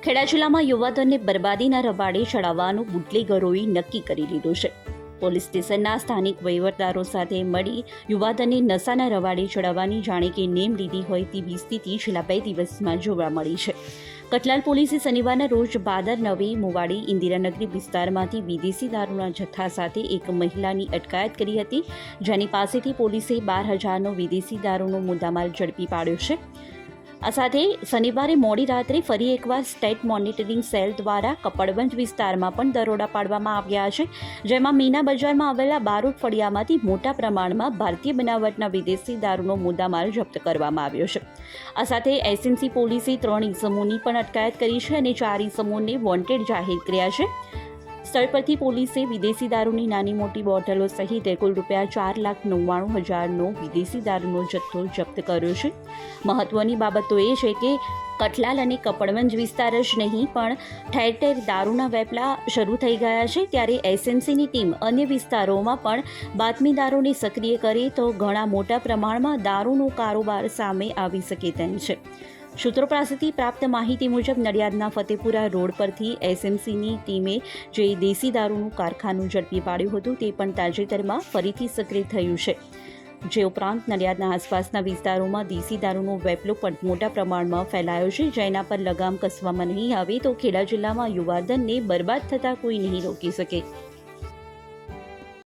ખેડા જિલ્લામાં યુવાધનને બરબાદીના રવાડે ચડાવવાનું બુટલેગરોએ નક્કી કરી લીધું છે. પોલીસ સ્ટેશનના સ્થાનિક વહીવટદારો સાથે મળી યુવાધનને નશાના રવાડે ચડાવવાની જાણે કે નેમ લીધી હોય તેવી સ્થિતિ છેલ્લા 2 દિવસમાં જોવા મળી છે. કઠલાલ પોલીસે શનિવારના રોજ બાદર નવી મુવાડી ઇન્દિરાનગરી વિસ્તારમાંથી વિદેશી દારૂના જથ્થા સાથે એક મહિલાની અટકાયત કરી હતી, જેની પાસેથી પોલીસે 12,000નો વિદેશી દારૂનો મુદ્દામાલ ઝડપી પાડ્યો છે. આ સાથે શનિવારે મોડી રાત્રે ફરી એકવાર સ્ટેટ મોનિટરિંગ સેલ દ્વારા કપડવંજ વિસ્તારમાં પણ દરોડા પાડવામાં આવ્યા છે, જેમાં મીના બજારમાં આવેલા બારૂદ ફળિયામાંથી મોટા પ્રમાણમાં ભારતીય બનાવટના વિદેશી દારૂનો મુદ્દામાલ જપ્ત કરવામાં આવ્યો છે. આ સાથે એસએમસી પોલીસે 3 ઇસમોની પણ અટકાયત કરી છે અને 4 ઇસમોને વોન્ટેડ જાહેર કર્યા છે. સ્થળ પરથી પોલીસે વિદેશી દારૂની નાની મોટી બોટલો સહિત કુલ ₹4,99,000નો વિદેશી દારૂનો જથ્થો જપ્ત કર્યો છે. મહત્વની બાબત તો એ છે કે કઠલાલ અને કપડવંજ વિસ્તાર જ નહીં પણ ઠેર ઠેર દારૂના વેપલા શરૂ થઈ ગયા છે, ત્યારે એસએમસીની ટીમ અન્ય વિસ્તારોમાં પણ બાતમીદારોને સક્રિય કરે તો ઘણા મોટા પ્રમાણમાં દારૂનો કારોબાર સામે આવી શકે તેમ છે. સૂત્રો પાસેથી પ્રાપ્ત માહિતી મુજબ નડિયાદના ફતેપુરા રોડ પરથી એસએમસીની ટીમે જે દેશી દારૂનું કારખાનું ઝડપી પાડ્યું હતું તે પણ તાજેતરમાં ફરીથી સક્રિય થયું છે. જે ઉપરાંત નડિયાદના આસપાસના વિસ્તારોમાં દેશી દારૂનો વેપલો પણ મોટા પ્રમાણમાં ફેલાયો છે, જેના પર લગામ કસવામાં નહીં આવે તો ખેડા જિલ્લામાં યુવાધનને બરબાદ થતાં કોઈ નહીં રોકી શકે.